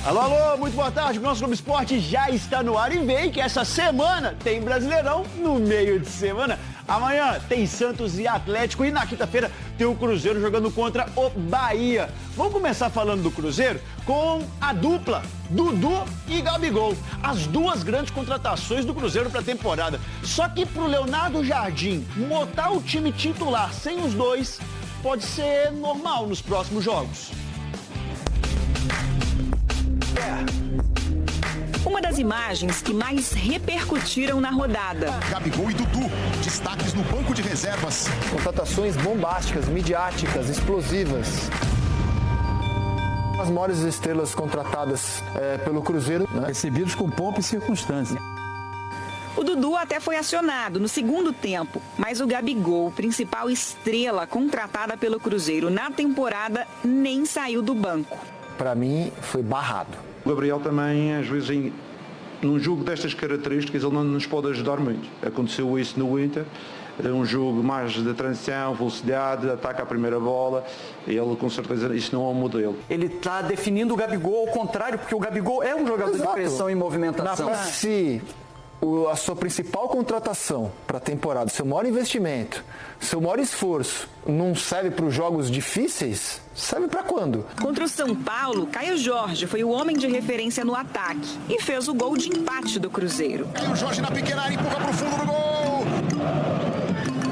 Alô, alô, muito boa tarde. O nosso Globo Esporte já está no ar e vem que essa semana tem Brasileirão no meio de semana. Amanhã tem Santos e Atlético e na quinta-feira tem o Cruzeiro jogando contra o Bahia. Vamos começar falando do Cruzeiro com a dupla Dudu e Gabigol. As duas grandes contratações do Cruzeiro para a temporada. Só que pro Leonardo Jardim montar o time titular sem os dois pode ser normal nos próximos jogos. Uma das imagens que mais repercutiram na rodada. Gabigol e Dudu, destaques no banco de reservas. Contratações bombásticas, midiáticas, explosivas. As maiores estrelas contratadas pelo Cruzeiro, né? Recebidos com pompa e circunstância. O Dudu até foi acionado no segundo tempo, mas o Gabigol, principal estrela contratada pelo Cruzeiro na temporada, nem saiu do banco. Para mim, foi barrado. O Gabriel também, às vezes, num jogo destas características, ele não nos pode ajudar muito. Aconteceu isso no Inter, um jogo mais de transição, velocidade, ataca a primeira bola, e ele com certeza, isso não é um modelo. Ele está definindo o Gabigol ao contrário, porque o Gabigol é um jogador de pressão e movimentação. Se a sua principal contratação para a temporada, seu maior investimento, seu maior esforço não serve para os jogos difíceis, serve para quando? Contra o São Paulo, Caio Jorge foi o homem de referência no ataque e fez o gol de empate do Cruzeiro. Caio Jorge na pequena área, empurra para o fundo do gol.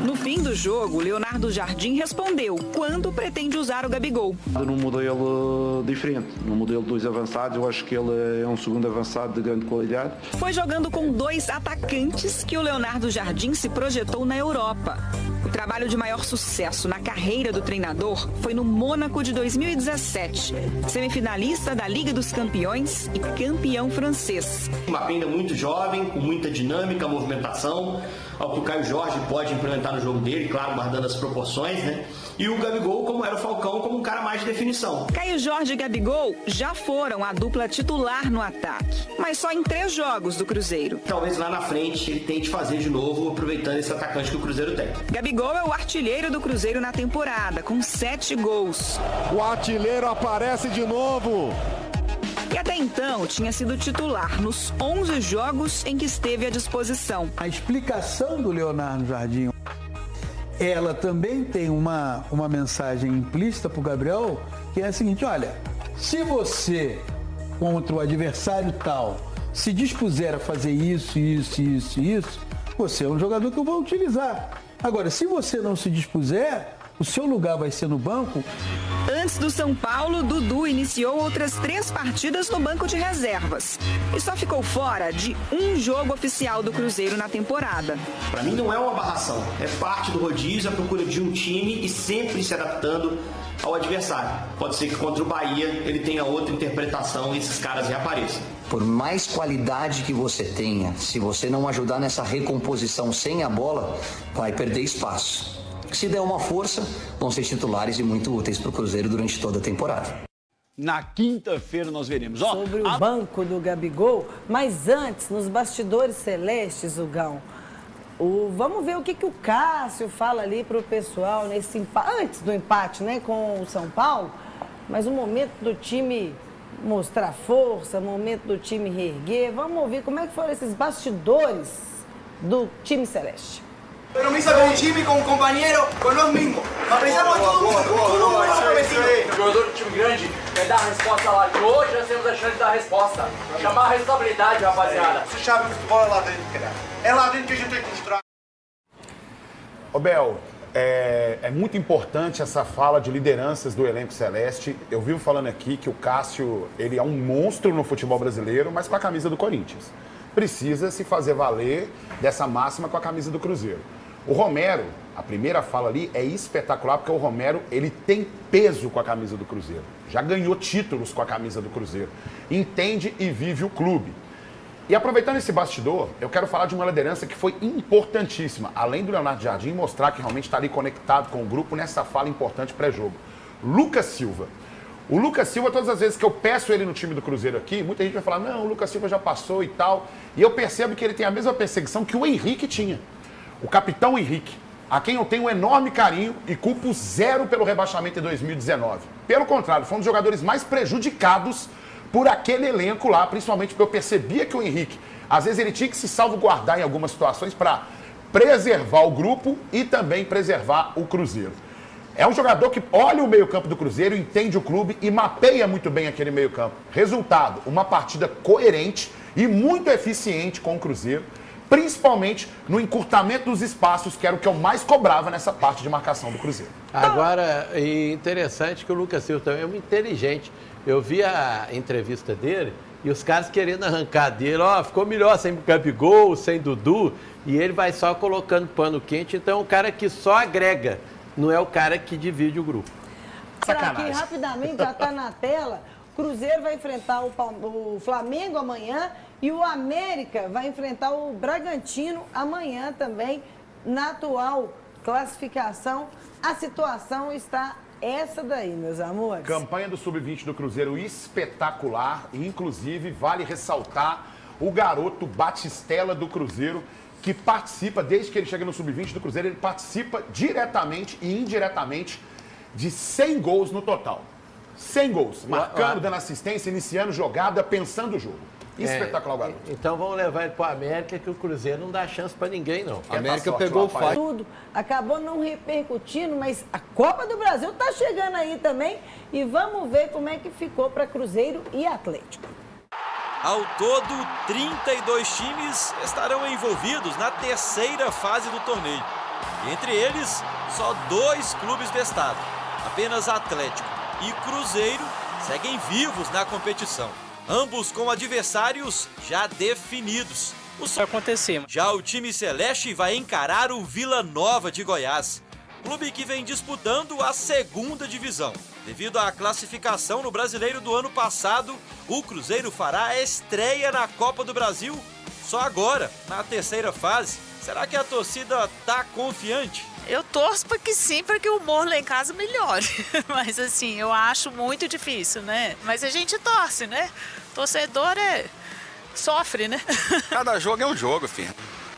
No fim do jogo, Leonardo Jardim respondeu quando pretende usar o Gabigol. Num modelo diferente, num modelo de dois avançados, eu acho que ele é um segundo avançado de grande qualidade. Foi jogando com dois atacantes que o Leonardo Jardim se projetou na Europa. O trabalho de maior sucesso na carreira do treinador foi no Mônaco de 2017, semifinalista da Liga dos Campeões e campeão francês. Uma pinda muito jovem, com muita dinâmica, movimentação, ao que o Caio Jorge pode implementar no jogo dele, claro, guardando as proporções, né? E o Gabigol, como era o Falcão, como um cara mais de definição. Caio Jorge e Gabigol já foram a dupla titular no ataque, mas só em 3 jogos do Cruzeiro. Talvez lá na frente ele tente fazer de novo, aproveitando esse atacante que o Cruzeiro tem. Gabigol é o artilheiro do Cruzeiro na temporada, com 7 gols. O artilheiro aparece de novo. E até então tinha sido titular nos 11 jogos em que esteve à disposição. A explicação do Leonardo Jardim, ela também tem uma mensagem implícita para o Gabriel, que é a seguinte: olha, se você, contra o adversário tal, se dispuser a fazer isso, você é um jogador que eu vou utilizar. Agora, se você não se dispuser, o seu lugar vai ser no banco. Antes do São Paulo, Dudu iniciou outras 3 partidas no banco de reservas e só ficou fora de um jogo oficial do Cruzeiro na temporada. Para mim não é uma barração, é parte do rodízio, a procura de um time e sempre se adaptando ao adversário. Pode ser que contra o Bahia ele tenha outra interpretação e esses caras reapareçam. Por mais qualidade que você tenha, se você não ajudar nessa recomposição sem a bola, vai perder espaço. Se der uma força, vão ser titulares e muito úteis para o Cruzeiro durante toda a temporada. Na quinta-feira nós veremos. Sobre o banco do Gabigol, mas antes, nos bastidores celestes, Hugão, vamos ver o que o Cássio fala ali para o pessoal nesse antes do empate, né, com o São Paulo, mas o momento do time mostrar força, o momento do time reerguer. Vamos ouvir como é que foram esses bastidores do time celeste. Compromiso con el time, con un compañero, con los mismos. Apreciamos todo O jogador do time grande quer dar a resposta lá. E hoje nós temos a chance de dar a resposta. Chamar a responsabilidade, rapaziada. Você sabe que o futebol é lá dentro, cara. É lá dentro que a gente tem que mostrar. Ô Bel, é muito importante essa fala de lideranças do elenco celeste. Eu vivo falando aqui que o Cássio, ele é um monstro no futebol brasileiro, mas com a camisa do Corinthians. Precisa se fazer valer dessa máxima com a camisa do Cruzeiro. O Romero, a primeira fala ali é espetacular, porque o Romero, ele tem peso com a camisa do Cruzeiro. Já ganhou títulos com a camisa do Cruzeiro. Entende e vive o clube. E aproveitando esse bastidor, eu quero falar de uma liderança que foi importantíssima, além do Leonardo Jardim, mostrar que realmente está ali conectado com o grupo nessa fala importante pré-jogo. Lucas Silva. O Lucas Silva, todas as vezes que eu peço ele no time do Cruzeiro aqui, muita gente vai falar, não, o Lucas Silva já passou e tal. E eu percebo que ele tem a mesma perseguição que o Henrique tinha. O capitão Henrique. a quem eu tenho um enorme carinho e culpo zero pelo rebaixamento em 2019. Pelo contrário, foi um dos jogadores mais prejudicados por aquele elenco lá, principalmente porque eu percebia que o Henrique, às vezes ele tinha que se salvaguardar em algumas situações para preservar o grupo e também preservar o Cruzeiro. É um jogador que olha o meio-campo do Cruzeiro, entende o clube e mapeia muito bem aquele meio-campo. Resultado, uma partida coerente e muito eficiente com o Cruzeiro, principalmente no encurtamento dos espaços, que era o que eu mais cobrava nessa parte de marcação do Cruzeiro. Agora, é interessante que o Lucas Silva também é muito inteligente. Eu vi a entrevista dele e os caras querendo arrancar dele, ficou melhor sem Gabigol, sem Dudu, e ele vai só colocando pano quente, então é um cara que só agrega, não é o cara que divide o grupo. Aqui, rapidamente, já está na tela, o Cruzeiro vai enfrentar o Flamengo amanhã e o América vai enfrentar o Bragantino amanhã também, na atual classificação. A situação está essa daí, meus amores. Campanha do Sub-20 do Cruzeiro espetacular, e inclusive vale ressaltar o garoto Batistella do Cruzeiro, que participa, desde que ele chega no Sub-20 do Cruzeiro, ele participa diretamente e indiretamente de 100 gols no total. 100 gols, marcando, dando assistência, iniciando jogada, pensando o jogo. Espetacular o garoto. Então vamos levar ele para o América, que o Cruzeiro não dá chance para ninguém, não. A América pegou o fato. Tudo acabou não repercutindo, mas a Copa do Brasil está chegando aí também e vamos ver como é que ficou para Cruzeiro e Atlético. Ao todo, 32 times estarão envolvidos na terceira fase do torneio. Entre eles, só 2 clubes do estado. Apenas Atlético e Cruzeiro seguem vivos na competição. Ambos com adversários já definidos. Vai acontecer. Já o time celeste vai encarar o Vila Nova de Goiás, clube que vem disputando a segunda divisão. Devido à classificação no Brasileiro do ano passado, o Cruzeiro fará a estreia na Copa do Brasil só agora, na terceira fase. Será que a torcida tá confiante? Eu torço para que sim, para que o humor lá em casa melhore. Mas assim, eu acho muito difícil, né? Mas a gente torce, né? Torcedor sofre, né? Cada jogo é um jogo, filho.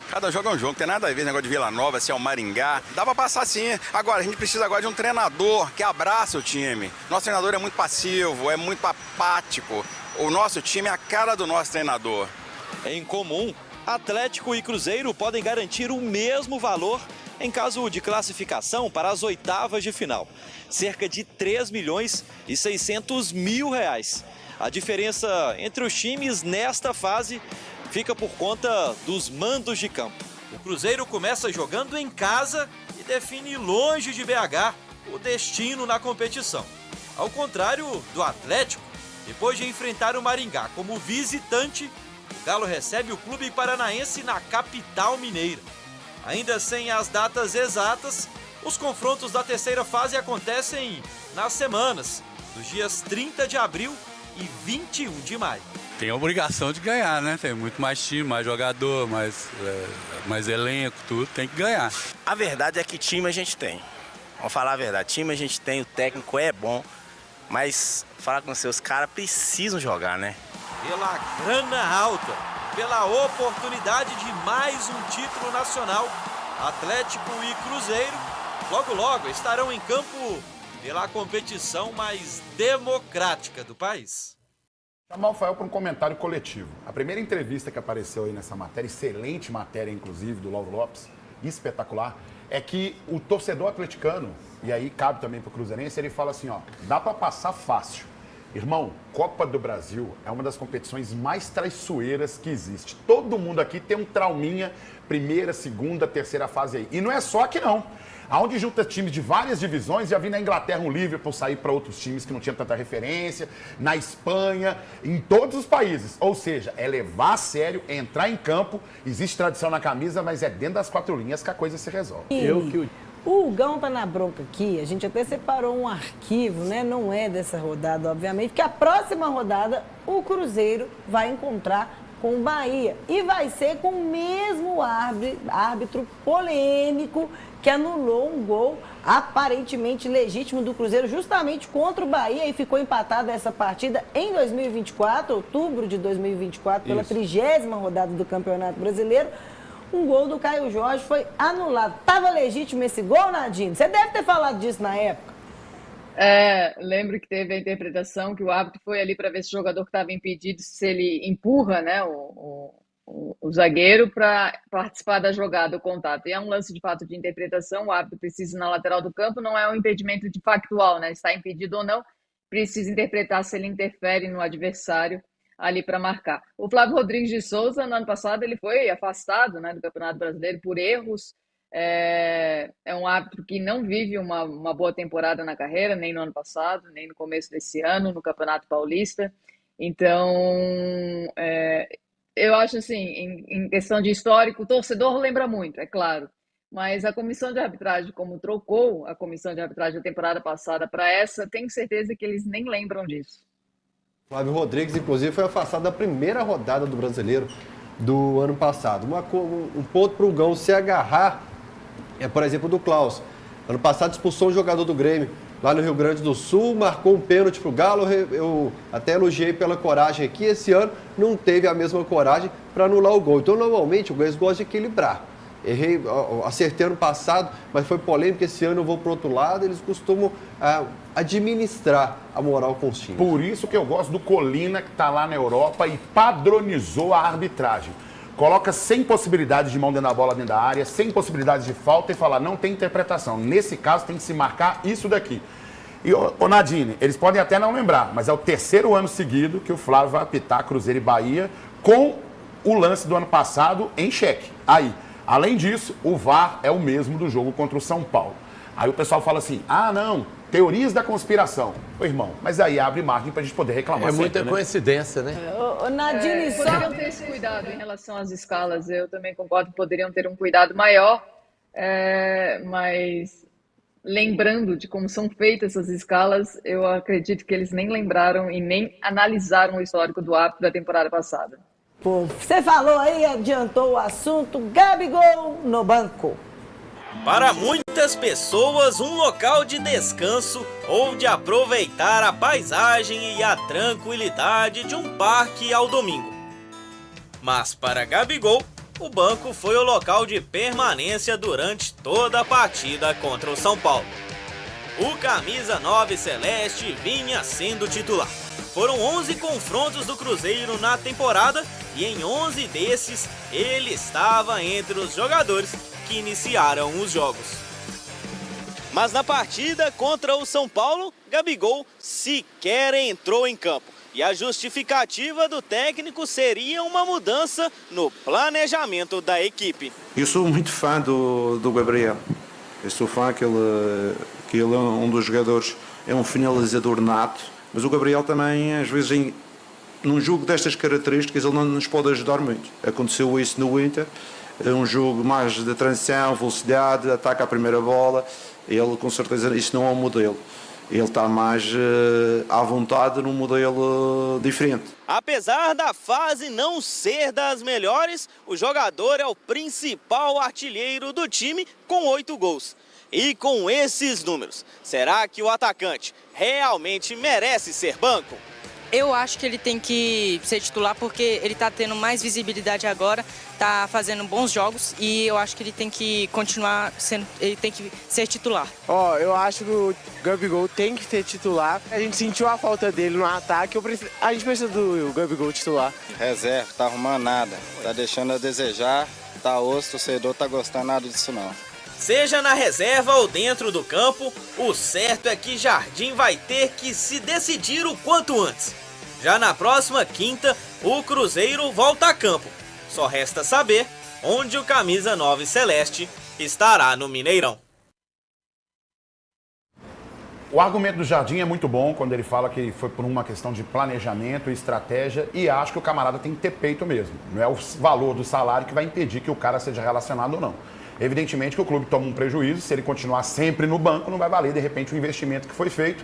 Cada jogo é um jogo, não tem nada a ver com o negócio de Vila Nova, se é o Maringá. Dá pra passar sim. Agora, a gente precisa agora de um treinador que abraça o time. Nosso treinador é muito passivo, é muito apático. O nosso time é a cara do nosso treinador. Em comum, Atlético e Cruzeiro podem garantir o mesmo valor em caso de classificação para as oitavas de final. Cerca de 3.600.000 reais. A diferença entre os times nesta fase fica por conta dos mandos de campo. O Cruzeiro começa jogando em casa e define longe de BH o destino na competição. Ao contrário do Atlético, depois de enfrentar o Maringá como visitante, o Galo recebe o clube paranaense na capital mineira. Ainda sem as datas exatas, os confrontos da terceira fase acontecem nas semanas, dos dias 30 de abril e 21 de maio. Tem a obrigação de ganhar, né? Tem muito mais time, mais jogador, mais elenco, tudo. Tem que ganhar. A verdade é que time a gente tem. Vamos falar a verdade. Time a gente tem, o técnico é bom. Mas, falar com você, os caras precisam jogar, né? Pela grana alta, pela oportunidade de mais um título nacional, Atlético e Cruzeiro logo logo estarão em campo pela competição mais democrática do país. Chamar o Fael para um comentário coletivo. A primeira entrevista que apareceu aí nessa matéria, excelente matéria, inclusive, do Lauro Lopes, espetacular, é que o torcedor atleticano, e aí cabe também para o cruzeirense, ele fala assim, dá para passar fácil. Irmão, Copa do Brasil é uma das competições mais traiçoeiras que existe. Todo mundo aqui tem um trauminha, primeira, segunda, terceira fase aí. E não é só aqui não. Aonde junta times de várias divisões, já vi na Inglaterra um Liverpool sair para outros times que não tinham tanta referência, na Espanha, em todos os países. Ou seja, é levar a sério, entrar em campo, existe tradição na camisa, mas é dentro das 4 linhas que a coisa se resolve. O Hugão tá na bronca aqui, a gente até separou um arquivo, né? Não é dessa rodada, obviamente, que a próxima rodada o Cruzeiro vai encontrar com o Bahia. E vai ser com o mesmo árbitro polêmico que anulou um gol aparentemente legítimo do Cruzeiro justamente contra o Bahia e ficou empatada essa partida em 2024, outubro de 2024, pela 30ª rodada do Campeonato Brasileiro. um gol do Caio Jorge foi anulado. Tava legítimo esse gol, Nadine? Você deve ter falado disso na época. Lembro que teve a interpretação que o árbitro foi ali para ver se o jogador que estava impedido, se ele empurra, né, o zagueiro para participar da jogada, o contato. E é um lance de fato de interpretação, o árbitro precisa ir na lateral do campo, não é um impedimento de factual, né? Está impedido ou não, precisa interpretar se ele interfere no adversário ali para marcar. O Flávio Rodrigues de Souza, no ano passado, ele foi afastado, né, do Campeonato Brasileiro por erros. É um árbitro que não vive uma boa temporada na carreira, nem no ano passado, nem no começo desse ano, no Campeonato Paulista. Então, eu acho assim, em questão de histórico, o torcedor lembra muito, é claro. Mas a comissão de arbitragem, como trocou a comissão de arbitragem da temporada passada para essa, tenho certeza que eles nem lembram disso. Flávio Rodrigues, inclusive, foi afastado da primeira rodada do Brasileiro do ano passado. Um ponto para o Gão se agarrar por exemplo, do Klaus. Ano passado expulsou um jogador do Grêmio lá no Rio Grande do Sul, marcou um pênalti pro Galo, eu até elogiei pela coragem aqui. Esse ano não teve a mesma coragem para anular o gol. Então, normalmente, o Goiás gosta de equilibrar. Acertei ano passado, mas foi polêmico. Esse ano eu vou pro outro lado. Eles costumam administrar a moral com os times. Por isso que eu gosto do Colina, que está lá na Europa e padronizou a arbitragem. Coloca 100 possibilidades de mão dentro da bola, dentro da área, 100 possibilidades de falta e fala, não tem interpretação. Nesse caso, tem que se marcar isso daqui. E, ô Nadine, eles podem até não lembrar, mas é o terceiro ano seguido que o Flávio vai apitar Cruzeiro e Bahia com o lance do ano passado em xeque. Aí, além disso, o VAR é o mesmo do jogo contra o São Paulo. Aí o pessoal fala assim, não, teorias da conspiração. Ô, irmão, mas aí abre margem pra gente poder reclamar sempre, muita coincidência, né? Nadine, poderiam ter esse cuidado em relação às escalas. Eu também concordo que poderiam ter um cuidado maior, mas lembrando de como são feitas essas escalas, eu acredito que eles nem lembraram e nem analisaram o histórico do árbitro da temporada passada. Pô, você falou aí, adiantou o assunto, Gabigol no banco. Para muitas pessoas, um local de descanso ou de aproveitar a paisagem e a tranquilidade de um parque ao domingo. Mas para Gabigol, o banco foi o local de permanência durante toda a partida contra o São Paulo. O camisa 9 celeste vinha sendo titular. Foram 11 confrontos do Cruzeiro na temporada e em 11 desses ele estava entre os jogadores que iniciaram os jogos. Mas na partida contra o São Paulo, Gabigol sequer entrou em campo. E a justificativa do técnico seria uma mudança no planejamento da equipe. Eu sou muito fã do Gabriel. Eu sou fã que ele é um dos jogadores, é um finalizador nato. Mas o Gabriel também, às vezes, num jogo destas características, ele não nos pode ajudar muito. Aconteceu isso no Inter. É um jogo mais de transição, velocidade, ataca a primeira bola. Ele, com certeza, isso não é um modelo. Ele está mais à vontade num modelo diferente. Apesar da fase não ser das melhores, o jogador é o principal artilheiro do time com 8 gols. E com esses números, será que o atacante realmente merece ser banco? Eu acho que ele tem que ser titular porque ele está tendo mais visibilidade agora, está fazendo bons jogos e eu acho que ele tem que continuar sendo, ele tem que ser titular. Eu acho que o Gabigol tem que ser titular. A gente sentiu a falta dele no ataque, a gente precisa do Gabigol titular. Reserva, tá arrumando nada, tá deixando a desejar, tá osso, o torcedor tá gostando nada disso não. Seja na reserva ou dentro do campo, o certo é que Jardim vai ter que se decidir o quanto antes. Já na próxima quinta, o Cruzeiro volta a campo. Só resta saber onde o camisa 9 celeste estará no Mineirão. O argumento do Jardim é muito bom quando ele fala que foi por uma questão de planejamento e estratégia, e acho que o camarada tem que ter peito mesmo. Não é o valor do salário que vai impedir que o cara seja relacionado ou não. Evidentemente que o clube toma um prejuízo, se ele continuar sempre no banco, não vai valer, de repente, o investimento que foi feito.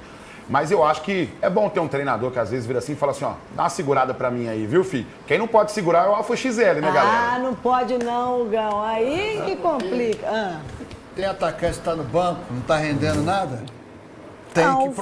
Mas eu acho que é bom ter um treinador que às vezes vira assim e fala assim, dá uma segurada pra mim aí, viu, filho? Quem não pode segurar é o Alfa XL, né, galera? Não pode não, Gão. Aí que complica. Tem atacante que tá no banco, não tá rendendo nada? Tem que